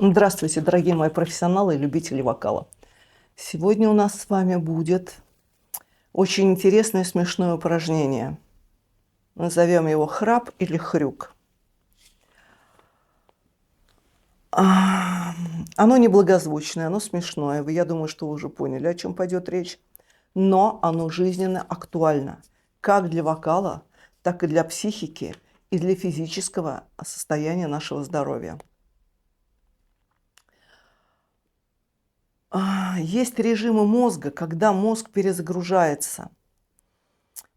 Здравствуйте, дорогие мои профессионалы и любители вокала. Сегодня у нас с вами будет очень интересное смешное упражнение. Назовем его храп или хрюк. Оно неблагозвучное, оно смешное. Я думаю, что вы уже поняли, о чем пойдет речь. Но оно жизненно актуально как для вокала, так и для психики и для физического состояния нашего здоровья. Есть режимы мозга, когда мозг перезагружается,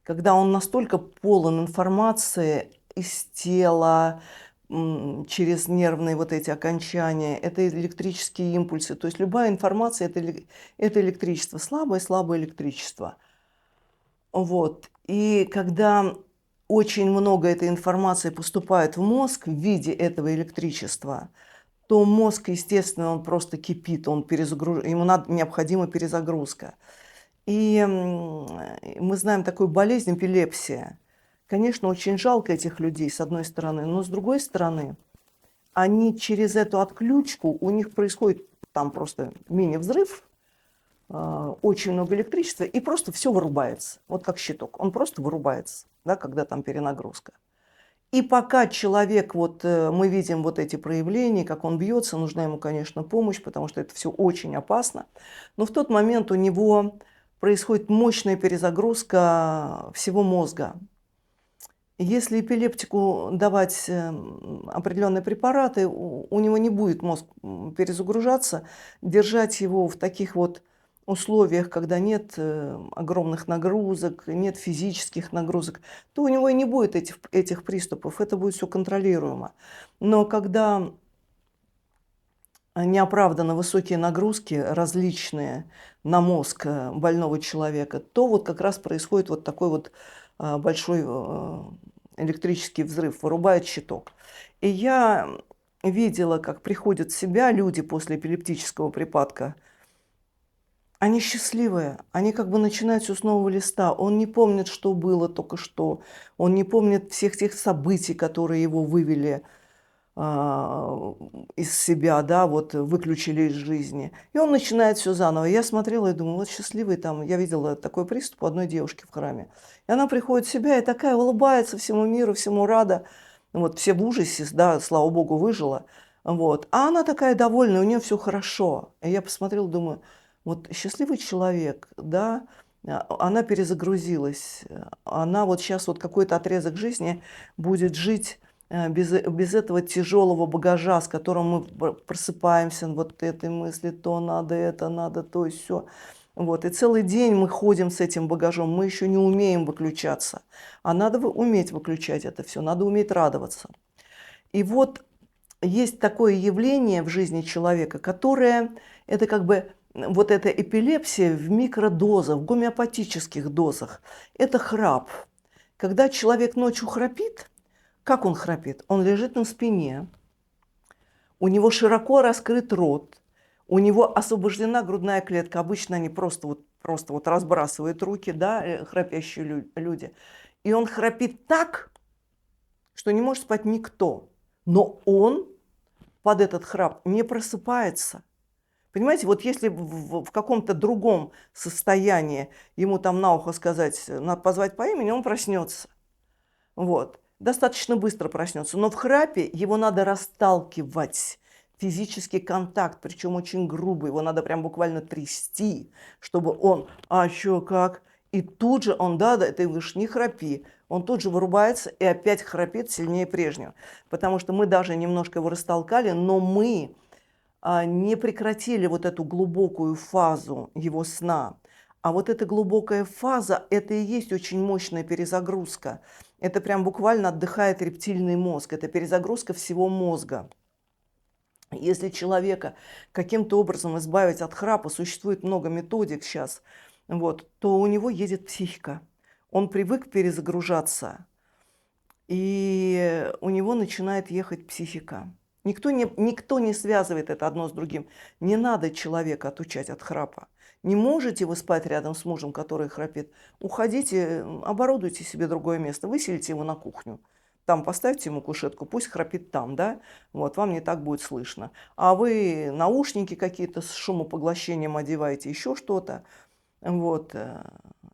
когда он настолько полон информации из тела, через нервные вот эти окончания, это электрические импульсы. То есть любая информация – это электричество, слабое электричество. Вот. И когда очень много этой информации поступает в мозг в виде этого электричества, то мозг, естественно, он просто кипит, ему необходима перезагрузка. И мы знаем такую болезнь эпилепсия. Конечно, очень жалко этих людей, с одной стороны, но с другой стороны, они через эту отключку, у них происходит там просто мини-взрыв, очень много электричества, и просто все вырубается. Вот как щиток, он просто вырубается, да, когда там перенагрузка. И пока человек, мы видим вот эти проявления, как он бьется, нужна ему, конечно, помощь, потому что это все очень опасно. Но в тот момент у него происходит мощная перезагрузка всего мозга. Если эпилептику давать определенные препараты, у него не будет мозг перезагружаться. Держать его в таких вот условиях, когда нет огромных нагрузок, нет физических нагрузок, то у него и не будет этих приступов, это будет все контролируемо. Но когда неоправданно высокие нагрузки различные на мозг больного человека, то вот как раз происходит вот такой вот большой электрический взрыв, вырубает щиток. И я видела, как приходят в себя люди после эпилептического припадка. Они счастливые, они как бы начинают все с нового листа. Он не помнит, что было только что, он не помнит всех тех событий, которые его вывели из себя, да, вот выключили из жизни. И он начинает все заново. Я смотрела и думаю, вот счастливый там, я видела такой приступ у одной девушки в храме. И она приходит в себя и такая улыбается всему миру, всему рада. Вот все в ужасе, да, слава богу, выжила. Вот. А она такая довольная, у нее все хорошо. И я посмотрела, думаю, вот счастливый человек, да, она перезагрузилась. Она вот сейчас вот какой-то отрезок жизни будет жить без этого тяжелого багажа, с которым мы просыпаемся, вот этой мысли, то надо, это надо, то и все. Вот. И целый день мы ходим с этим багажом, мы еще не умеем выключаться. А надо уметь выключать это все, надо уметь радоваться. И вот есть такое явление в жизни человека, которое, это как бы вот эта эпилепсия в микродозах, в гомеопатических дозах. Это храп. Когда человек ночью храпит, как он храпит? Он лежит на спине, у него широко раскрыт рот, у него освобождена грудная клетка. Обычно они просто вот разбрасывают руки, да, храпящие люди. И он храпит так, что не может спать никто. Но он под этот храп не просыпается. Понимаете, вот если в каком-то другом состоянии ему там на ухо сказать, надо позвать по имени, он проснется. Вот. Достаточно быстро проснется. Но в храпе его надо расталкивать. Физический контакт, причем очень грубый. Его надо прям буквально трясти, чтобы он, а что, как? И тут же он, да, ты говоришь, не храпи. Он тут же вырубается и опять храпит сильнее прежнего. Потому что мы даже немножко его растолкали, но мы не прекратили вот эту глубокую фазу его сна. А вот эта глубокая фаза – это и есть очень мощная перезагрузка. Это прям буквально отдыхает рептильный мозг. Это перезагрузка всего мозга. Если человека каким-то образом избавить от храпа, существует много методик сейчас, вот, то у него едет психика. Он привык перезагружаться, и у него начинает ехать психика. Никто не связывает это одно с другим. Не надо человека отучать от храпа. Не можете вы спать рядом с мужем, который храпит? Уходите, оборудуйте себе другое место, выселите его на кухню. там поставьте ему кушетку, пусть храпит там, да, вот, вам не так будет слышно. А вы наушники какие-то с шумопоглощением одеваете, еще что-то, вот,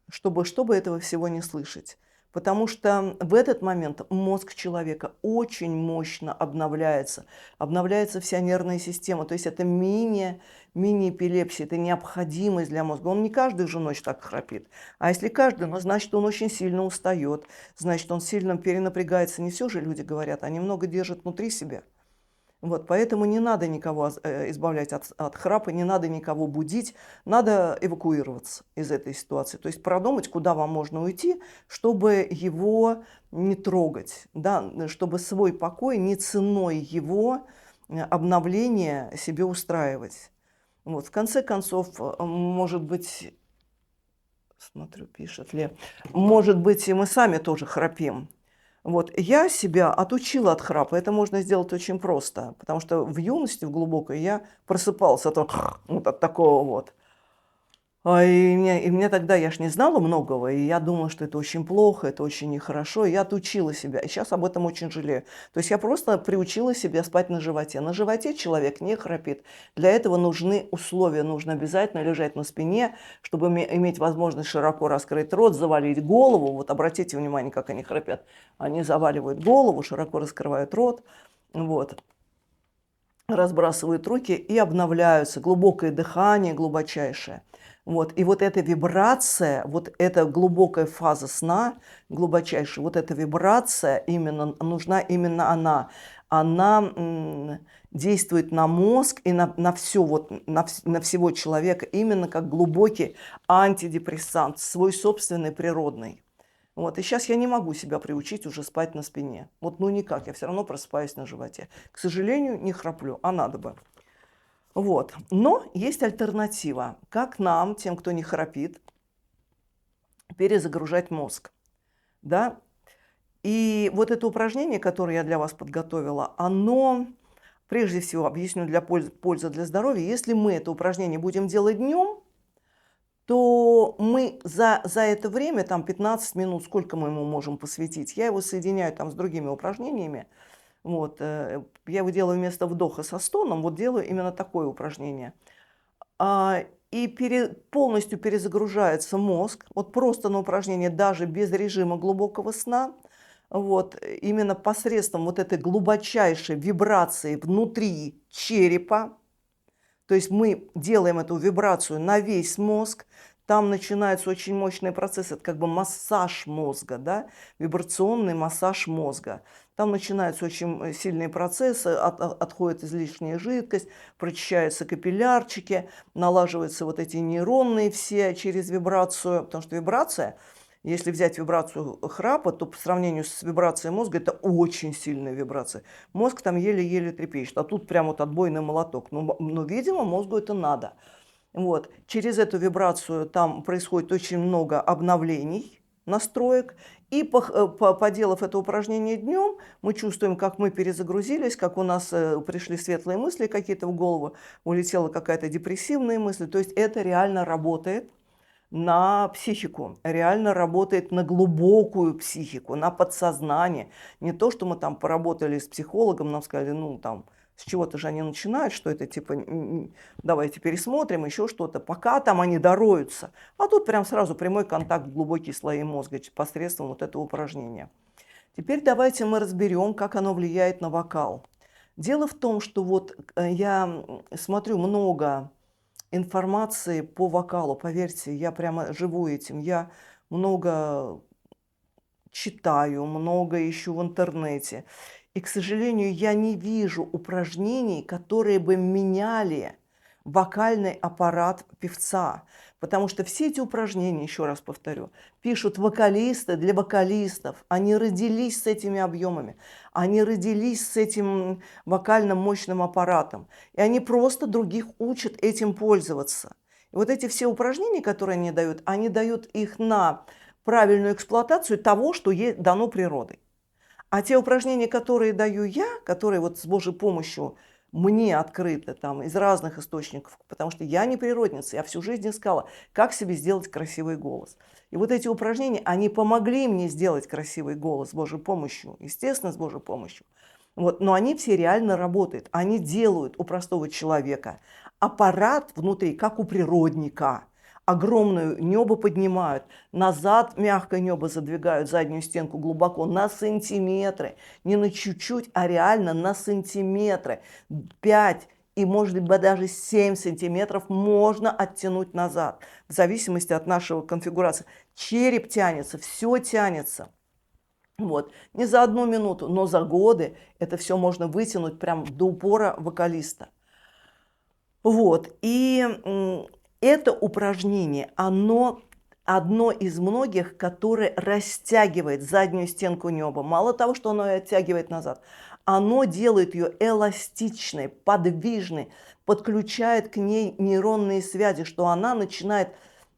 чтобы этого всего не слышать. Потому что в этот момент мозг человека очень мощно обновляется. Обновляется вся нервная система. То есть это мини-эпилепсия, это необходимость для мозга. Он не каждую же ночь так храпит. А если каждую, ну, значит, он очень сильно устает, значит, он сильно перенапрягается. Не все же люди говорят, они много держат внутри себя. Вот, поэтому не надо никого избавлять от храпа, не надо никого будить, надо эвакуироваться из этой ситуации. То есть продумать, куда вам можно уйти, чтобы его не трогать, да, чтобы свой покой не ценой его обновления себе устраивать. Вот, в конце концов, может быть, смотрю, пишет ли, может быть, и мы сами тоже храпим. Вот, я себя отучила от храпа. Это можно сделать очень просто, потому что в юности, в глубокой, я просыпался вот от такого вот. И мне тогда, я ж не знала многого, и я думала, что это очень плохо, это очень нехорошо, и я отучила себя. И сейчас об этом очень жалею. То есть я просто приучила себя спать на животе. На животе человек не храпит. Для этого нужны условия. Нужно обязательно лежать на спине, чтобы иметь возможность широко раскрыть рот, завалить голову. Вот обратите внимание, как они храпят. Они заваливают голову, широко раскрывают рот, вот, разбрасывают руки и обновляются. Глубокое дыхание, глубочайшее. Вот. И вот эта вибрация, вот эта глубокая фаза сна, глубочайшая, вот эта вибрация именно нужна, именно она. Она действует на мозг и на все, вот, на всего человека именно как глубокий антидепрессант, свой собственный природный. Вот. И сейчас я не могу себя приучить уже спать на спине. Вот, ну никак, я все равно просыпаюсь на животе. К сожалению, не храплю, а надо бы. Вот. Но есть альтернатива. Как нам, тем, кто не храпит, перезагружать мозг. Да? И вот это упражнение, которое я для вас подготовила, оно, прежде всего, объясню, для пользы для здоровья. Если мы это упражнение будем делать днем, то мы за это время, там 15 минут, сколько мы ему можем посвятить, я его соединяю там с другими упражнениями. Вот, я его делаю вместо вдоха со стоном, вот делаю именно такое упражнение. И полностью перезагружается мозг, вот просто на упражнение, даже без режима глубокого сна, вот, именно посредством вот этой глубочайшей вибрации внутри черепа. То есть мы делаем эту вибрацию на весь мозг, там начинается очень мощный процесс, это как бы массаж мозга, да, вибрационный массаж мозга. Там начинаются очень сильные процессы, отходит излишняя жидкость, прочищаются капиллярчики, налаживаются вот эти нейронные все через вибрацию, потому что вибрация, если взять вибрацию храпа, то по сравнению с вибрацией мозга это очень сильная вибрация. Мозг там еле-еле трепещет, а тут прям вот отбойный молоток. Но видимо, мозгу это надо. Вот. Через эту вибрацию там происходит очень много обновлений, настроек. И поделав это упражнение днем, мы чувствуем, как мы перезагрузились, как у нас пришли светлые мысли какие-то в голову, улетела какая-то депрессивная мысль. То есть это реально работает на психику, реально работает на глубокую психику, на подсознание. Не то, что мы там поработали с психологом, нам сказали, ну там, с чего-то же они начинают, что это типа, давайте пересмотрим, еще что-то, пока там они дороются. А тут прям сразу прямой контакт в глубокие слои мозга посредством вот этого упражнения. Теперь давайте мы разберем, как оно влияет на вокал. Дело в том, что вот я смотрю много информации по вокалу, поверьте, я прямо живу этим. Я много читаю, много ищу в интернете. И, к сожалению, я не вижу упражнений, которые бы меняли вокальный аппарат певца. Потому что все эти упражнения, еще раз повторю, пишут вокалисты для вокалистов. Они родились с этими объемами, они родились с этим вокальным мощным аппаратом. И они просто других учат этим пользоваться. И вот эти все упражнения, которые они дают их на правильную эксплуатацию того, что дано природой. А те упражнения, которые даю я, которые вот с Божьей помощью мне открыто там из разных источников, потому что я не природница, я всю жизнь искала, как себе сделать красивый голос. И вот эти упражнения, они помогли мне сделать красивый голос с Божьей помощью, естественно, с Божьей помощью. Вот, но они все реально работают, они делают у простого человека аппарат внутри, как у природника. Огромное небо поднимают, назад мягкое небо задвигают, заднюю стенку глубоко на сантиметры. Не на чуть-чуть, а реально на сантиметры. 5 и, может быть, даже 7 сантиметров можно оттянуть назад, в зависимости от нашего конфигурации. Череп тянется, все тянется. Вот. Не за 1 минуту, но за годы это все можно вытянуть прям до упора вокалиста. Вот. И это упражнение, оно одно из многих, которое растягивает заднюю стенку неба. Мало того, что оно ее оттягивает назад, оно делает ее эластичной, подвижной, подключает к ней нейронные связи, что она начинает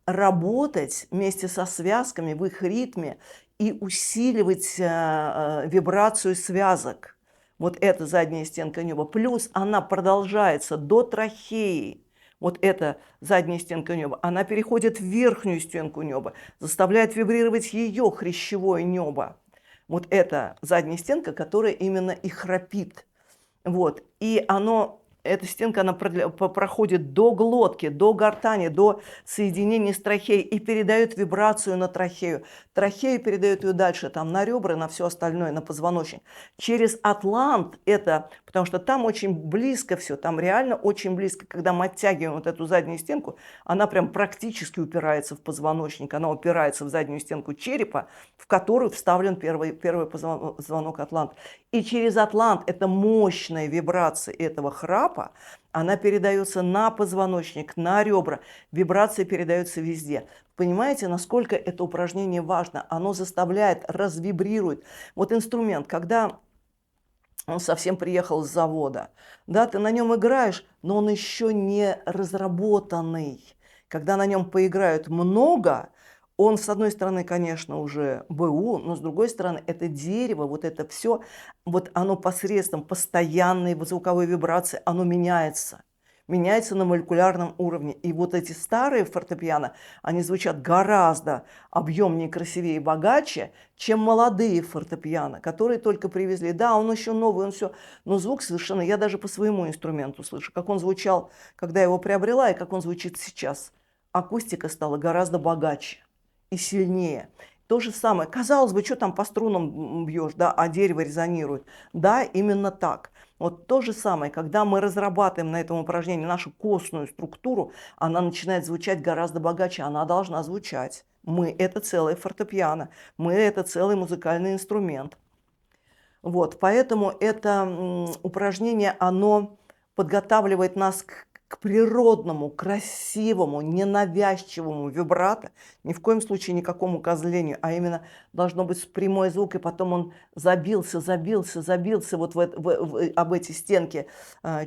работать вместе со связками в их ритме и усиливать вибрацию связок. Вот эта задняя стенка неба. Плюс она продолжается до трахеи. Вот эта задняя стенка неба. Она переходит в верхнюю стенку неба, заставляет вибрировать ее хрящевое небо. Вот эта задняя стенка, которая именно и храпит. Вот. И эта стенка, она проходит до глотки, до гортани, до соединения с трахеей и передает вибрацию на трахею. Трахею передает ее дальше, там, на ребра, на все остальное, на позвоночник. Через атлант это, потому что там очень близко все, там реально очень близко. Когда мы оттягиваем вот эту заднюю стенку, она прям практически упирается в позвоночник, она упирается в заднюю стенку черепа, в которую вставлен первый позвонок атлант. И через атлант, это мощная вибрация этого храпа, она передается на позвоночник, на ребра. Вибрация передается везде. Понимаете, насколько это упражнение важно? Оно заставляет, развибрирует. Вот инструмент, когда он совсем приехал с завода, да, ты на нем играешь, но он еще не разработанный. Когда на нем поиграют много, он, с одной стороны, конечно, уже БУ, но с другой стороны, это дерево, вот это все, вот оно посредством постоянной звуковой вибрации, оно меняется. Меняется на молекулярном уровне. И вот эти старые фортепиано, они звучат гораздо объемнее, красивее и богаче, чем молодые фортепиано, которые только привезли. Да, он еще новый, он все, но звук совершенно, я даже по своему инструменту слышу, как он звучал, когда я его приобрела, и как он звучит сейчас. Акустика стала гораздо богаче и сильнее. То же самое. Казалось бы, что там по струнам бьешь, да, а дерево резонирует. Да, именно так. Вот то же самое, когда мы разрабатываем на этом упражнении нашу костную структуру, она начинает звучать гораздо богаче, она должна звучать. Мы – это целое фортепиано, мы – это целый музыкальный инструмент. Вот, поэтому это упражнение, оно подготавливает нас к природному, красивому, ненавязчивому вибрато, ни в коем случае никакому козлению, а именно должно быть прямой звук, и потом он забился вот об эти стенки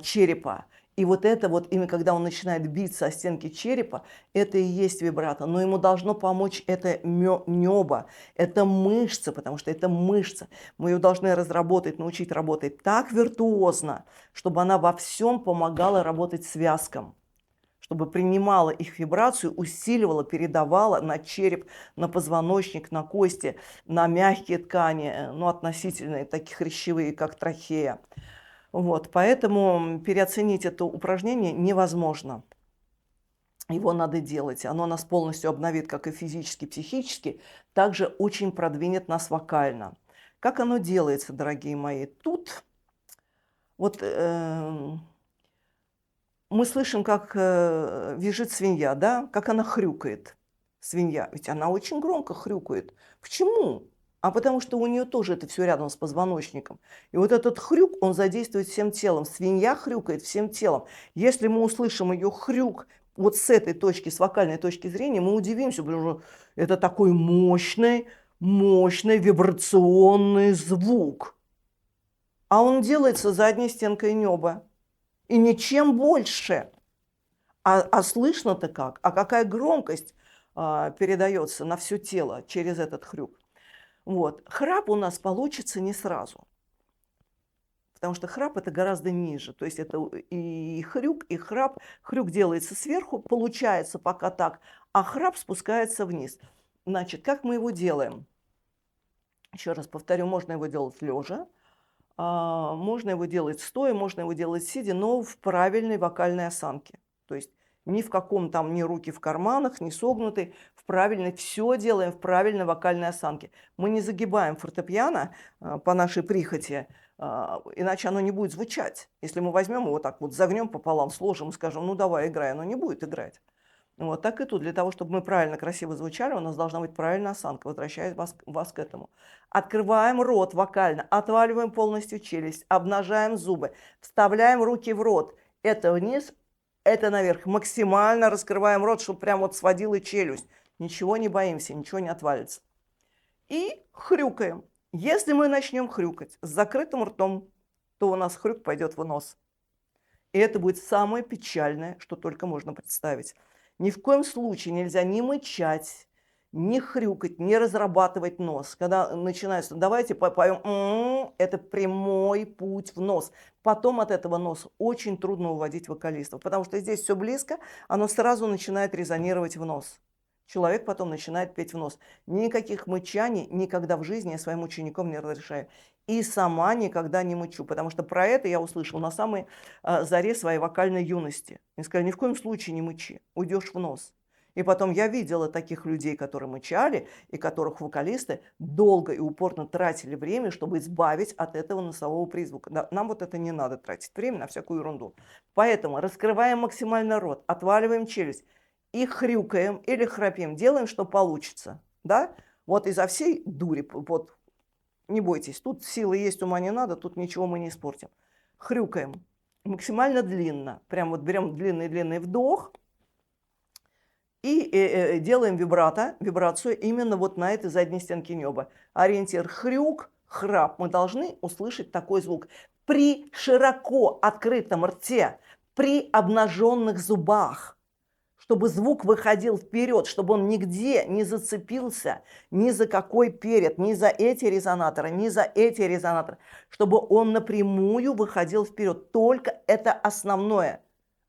черепа. И вот это вот, именно когда он начинает биться о стенки черепа, это и есть вибрато. Но ему должно помочь это небо, это мышца, потому что это мышца. Мы ее должны разработать, научить работать так виртуозно, чтобы она во всем помогала работать связкам, чтобы принимала их вибрацию, усиливала, передавала на череп, на позвоночник, на кости, на мягкие ткани, ну, относительно такие хрящевые, как трахея. Вот, поэтому переоценить это упражнение невозможно. Его надо делать. Оно нас полностью обновит как и физически, психически, также очень продвинет нас вокально. Как оно делается, дорогие мои? Тут вот мы слышим, как визжит свинья, да? Как она хрюкает, свинья. Ведь она очень громко хрюкает. Почему? А потому что у нее тоже это все рядом с позвоночником. И вот этот хрюк, он задействует всем телом. Свинья хрюкает всем телом. Если мы услышим ее хрюк вот с этой точки, с вокальной точки зрения, мы удивимся, потому что это такой мощный вибрационный звук. А он делается задней стенкой неба. И ничем больше. А слышно-то как? А какая громкость передается на все тело через этот хрюк? Вот. Храп у нас получится не сразу. потому что храп это гораздо ниже. То есть это и хрюк, и храп. Хрюк делается сверху, получается пока так, а храп спускается вниз. Значит, как мы его делаем? Еще раз повторю, можно его делать лежа, можно его делать стоя, можно его делать сидя, но в правильной вокальной осанке. То есть ни в каком там, ни руки в карманах, ни согнуты, в правильной, все делаем в правильной вокальной осанке. Мы не загибаем фортепиано по нашей прихоти, иначе оно не будет звучать. Если мы возьмем его так вот, загнем пополам, сложим и скажем, ну давай играй, оно не будет играть. Вот так и тут. Для того, чтобы мы правильно, красиво звучали, у нас должна быть правильная осанка. Возвращаясь вас к этому. Открываем рот вокально, отваливаем полностью челюсть, обнажаем зубы, вставляем руки в рот. Это вниз, это наверх. Максимально раскрываем рот, чтобы прям вот сводила челюсть. Ничего не боимся, ничего не отвалится. И хрюкаем. Если мы начнем хрюкать с закрытым ртом, то у нас хрюк пойдет в нос. И это будет самое печальное, что только можно представить. Ни в коем случае нельзя ни мычать, ни хрюкать, ни разрабатывать нос. Когда начинается, давайте поем, это прямой путь в нос. Потом от этого носа очень трудно уводить вокалистов, потому что здесь все близко, оно сразу начинает резонировать в нос. Человек потом начинает петь в нос. Никаких мычаний никогда в жизни я своим ученикам не разрешаю. И сама никогда не мычу, потому что про это я услышала на самой заре своей вокальной юности. Мне сказали, ни в коем случае не мычи, уйдешь в нос. И потом я видела таких людей, которые мычали, и которых вокалисты долго и упорно тратили время, чтобы избавить от этого носового призвука. Да, нам вот это не надо тратить время на всякую ерунду. Поэтому раскрываем максимально рот, отваливаем челюсть и хрюкаем или храпим, делаем, что получится. Да? Вот изо всей дури, вот. Не бойтесь, тут силы есть, ума не надо, тут ничего мы не испортим. Хрюкаем максимально длинно. Прям вот берем длинный-длинный вдох и делаем вибрацию именно вот на этой задней стенке неба. Ориентир хрюк, храп. Мы должны услышать такой звук. При широко открытом рте, при обнаженных зубах. Чтобы звук выходил вперед, чтобы он нигде не зацепился ни за какой перед, ни за эти резонаторы, ни за эти резонаторы, чтобы он напрямую выходил вперед. Только это основное.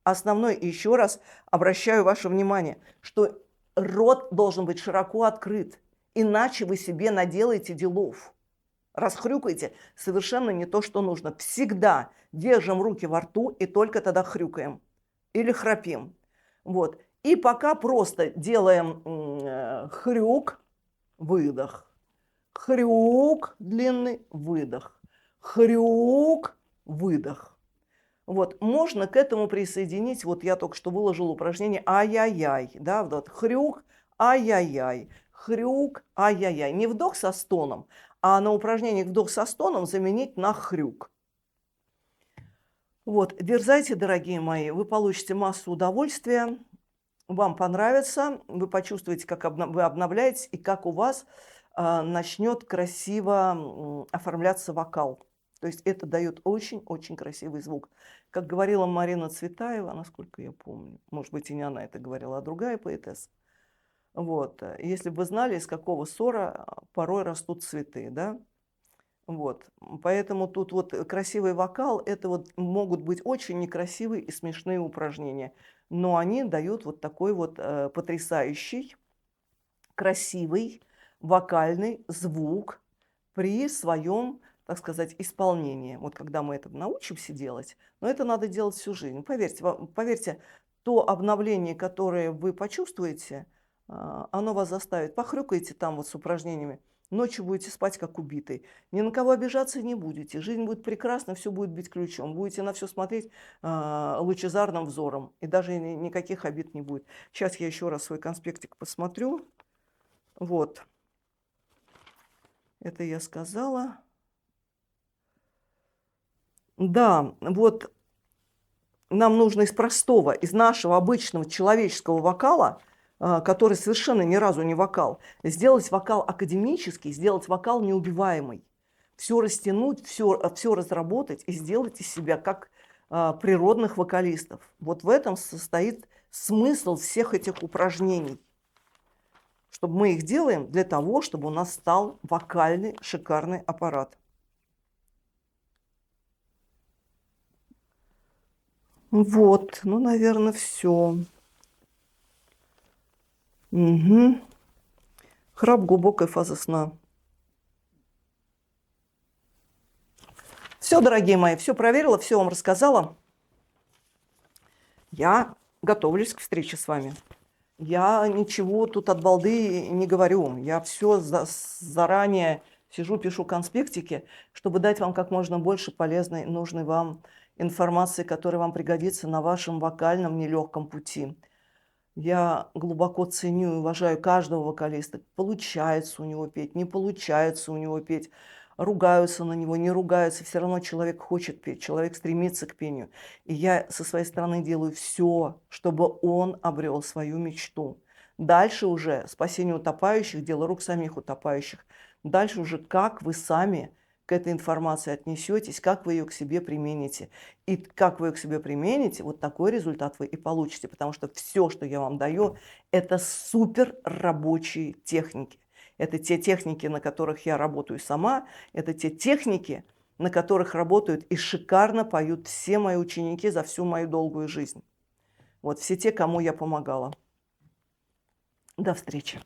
Основное, и еще раз обращаю ваше внимание, что рот должен быть широко открыт, иначе вы себе наделаете делов. Расхрюкаете совершенно не то, что нужно. Всегда держим руки во рту и только тогда хрюкаем или храпим. Вот. И пока просто делаем хрюк, выдох, хрюк, длинный, выдох, хрюк, выдох. Вот. Можно к этому присоединить, вот я только что выложила упражнение ай-яй-яй, да, вот хрюк, ай-яй-яй, хрюк, ай-яй-яй. Не вдох со стоном, а на упражнениях вдох со стоном заменить на хрюк. Вот, дерзайте, дорогие мои, вы получите массу удовольствия. Вам понравится, вы почувствуете, как вы обновляетесь и как у вас начнет красиво оформляться вокал. То есть это дает очень-очень красивый звук. Как говорила Марина Цветаева, насколько я помню, может быть, и не она это говорила, а другая поэтесса. Вот. Если бы вы знали, из какого ссора порой растут цветы, да? Вот. Поэтому тут вот красивый вокал, это вот могут быть очень некрасивые и смешные упражнения, но они дают вот такой вот потрясающий, красивый вокальный звук при своем, так сказать, исполнении. Вот когда мы это научимся делать, но это надо делать всю жизнь. Поверьте, поверьте, то обновление, которое вы почувствуете, оно вас заставит. Похрюкайте там вот с упражнениями. Ночью будете спать как убитый. Ни на кого обижаться не будете. Жизнь будет прекрасна, все будет бить ключом. Будете на все смотреть лучезарным взором. И даже никаких обид не будет. Сейчас я еще раз свой конспектик посмотрю. Вот. Это я сказала. Да, вот нам нужно из простого, из нашего обычного человеческого вокала, который совершенно ни разу не вокал, сделать вокал академический, сделать вокал неубиваемый. Все растянуть, все разработать и сделать из себя как природных вокалистов. Вот в этом состоит смысл всех этих упражнений. Чтобы мы их делаем для того, чтобы у нас стал вокальный шикарный аппарат. Вот, ну, наверное, все. Угу. Храп, глубокая фаза сна. Все, дорогие мои, все проверила, все вам рассказала. Я готовлюсь к встрече с вами. Я ничего тут от балды не говорю. Я все заранее сижу, пишу конспектики, чтобы дать вам как можно больше полезной, нужной вам информации, которая вам пригодится на вашем вокальном нелегком пути. Я глубоко ценю и уважаю каждого вокалиста. Получается у него петь, не получается у него петь. Ругаются на него, не ругаются. Все равно человек хочет петь, человек стремится к пению. И я со своей стороны делаю все, чтобы он обрел свою мечту. Дальше уже спасение утопающих – дело рук самих утопающих. Дальше уже как вы сами к этой информации отнесетесь, как вы ее к себе примените. И как вы ее к себе примените, вот такой результат вы и получите. Потому что все, что я вам даю, это супер рабочие техники. Это те техники, на которых я работаю сама. Это те техники, на которых работают и шикарно поют все мои ученики за всю мою долгую жизнь. Вот все те, кому я помогала. До встречи.